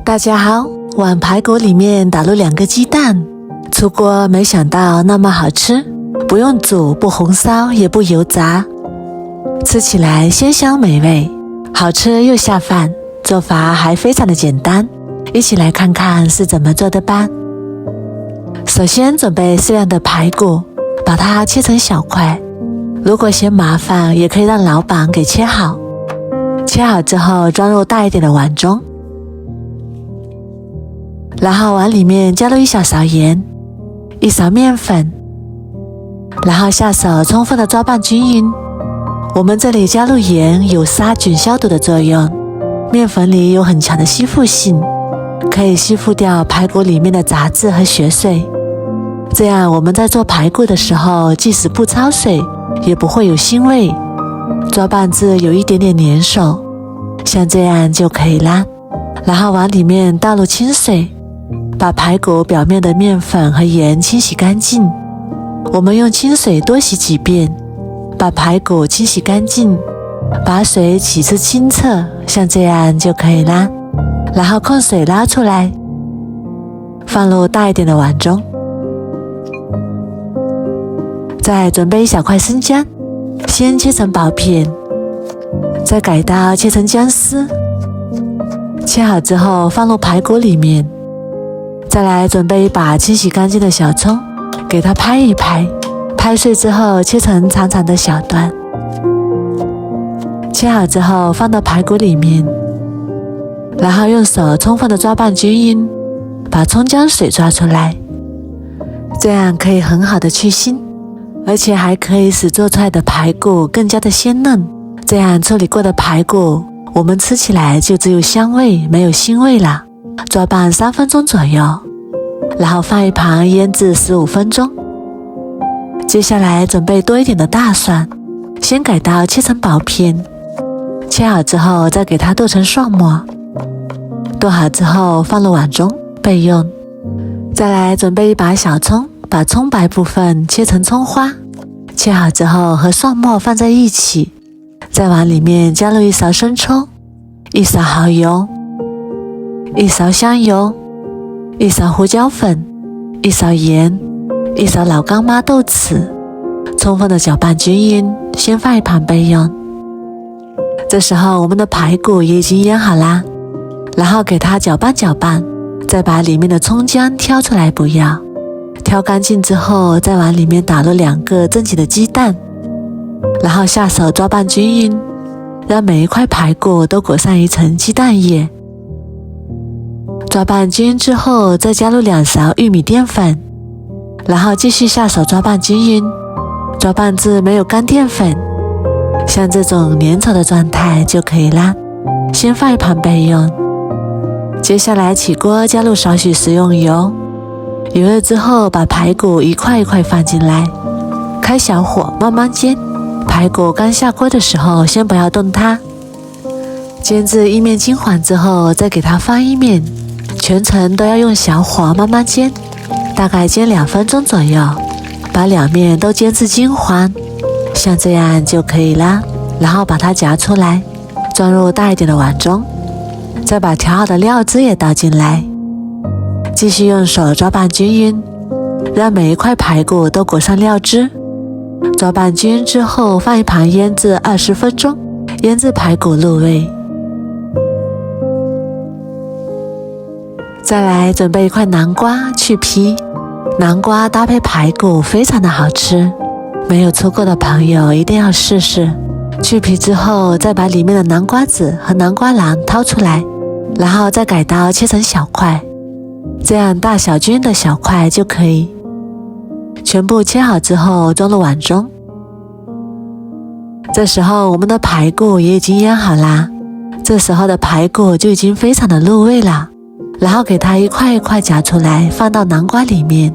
大家好，碗排骨里面打入2个鸡蛋，出锅没想到那么好吃，不用煮，不红烧，也不油炸，吃起来鲜香美味，好吃又下饭，做法还非常的简单，一起来看看是怎么做的吧。首先准备适量的排骨，把它切成小块，如果嫌麻烦，也可以让老板给切好。切好之后装入大一点的碗中，然后碗里面加入1小勺盐，1勺面粉，然后下手充分的抓拌均匀。我们这里加入盐有杀菌消毒的作用，面粉里有很强的吸附性，可以吸附掉排骨里面的杂质和血水，这样我们在做排骨的时候，即使不焯水，也不会有腥味，抓拌至有一点点粘手，像这样就可以啦。然后往里面倒入清水，把排骨表面的面粉和盐清洗干净。我们用清水多洗几遍，把排骨清洗干净，把水起至清澈，像这样就可以啦。然后控水捞出来，放入大一点的碗中。再准备1小块生姜，先切成薄片，再改刀切成姜丝，切好之后放入排骨里面。再来准备一把清洗干净的小葱，给它拍一拍，拍碎之后切成长长的小段，切好之后放到排骨里面，然后用手充分的抓拌均匀，把葱姜水抓出来，这样可以很好的去腥，而且还可以使做出来的排骨更加的鲜嫩。这样处理过的排骨，我们吃起来就只有香味，没有腥味了。抓拌3分钟左右，然后放一旁腌制15分钟。接下来准备多一点的大蒜，先改刀切成薄片，切好之后再给它剁成蒜末，剁好之后放入碗中备用。再来准备一把小葱，把葱白部分切成葱花，切好之后和蒜末放在一起，在碗里面加入1勺生抽，1勺蚝油，1勺香油，1勺胡椒粉，1勺盐，1勺老干妈豆豉，充分的搅拌均匀，先放一旁备用。这时候我们的排骨也已经腌好啦，然后给它搅拌搅拌，再把里面的葱姜挑出来不要，挑干净之后再往里面打入2个正起的鸡蛋，然后下手抓拌均匀，让每一块排骨都裹上一层鸡蛋液。抓拌均匀之后再加入2勺玉米淀粉，然后继续下手抓拌均匀，抓拌至没有干淀粉，像这种粘稠的状态就可以啦，先放一旁备用。接下来起锅加入少许食用油，油热之后把排骨一块一块放进来，开小火慢慢煎，排骨刚下锅的时候先不要动它，煎至一面金黄之后再给它翻一面，全程都要用小火慢慢煎，大概煎2分钟左右，把2面都煎至金黄，像这样就可以啦。然后把它夹出来，装入大一点的碗中，再把调好的料汁也倒进来，继续用手抓拌均匀，让每一块排骨都裹上料汁。抓拌均匀之后放一旁腌制20分钟，腌制排骨入味。再来准备1块南瓜去皮，南瓜搭配排骨非常的好吃，没有吃过的朋友一定要试试。去皮之后再把里面的南瓜籽和南瓜瓤掏出来，然后再改刀切成小块，这样大小均匀的小块就可以。全部切好之后装入碗中。这时候我们的排骨也已经腌好啦，这时候的排骨就已经非常的入味了，然后给它一块一块夹出来放到南瓜里面，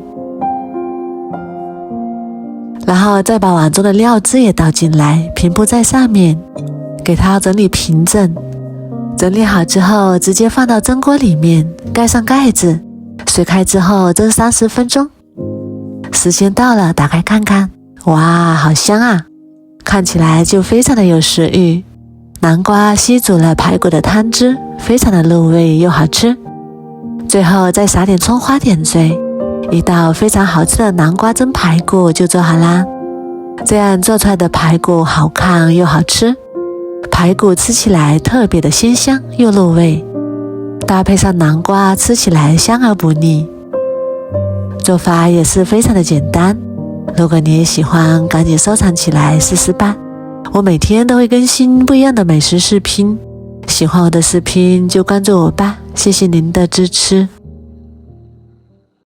然后再把碗中的料汁也倒进来，平铺在上面，给它整理平整。整理好之后直接放到蒸锅里面，盖上盖子，水开之后蒸30分钟。时间到了，打开看看，哇，好香啊，看起来就非常的有食欲。南瓜吸足了排骨的汤汁，非常的入味又好吃。最后再撒点葱花点缀，一道非常好吃的南瓜蒸排骨就做好啦。这样做出来的排骨好看又好吃，排骨吃起来特别的鲜香又入味，搭配上南瓜吃起来香而不腻。做法也是非常的简单，如果你也喜欢，赶紧收藏起来试试吧。我每天都会更新不一样的美食视频，喜欢我的视频就关注我吧，谢谢您的支持。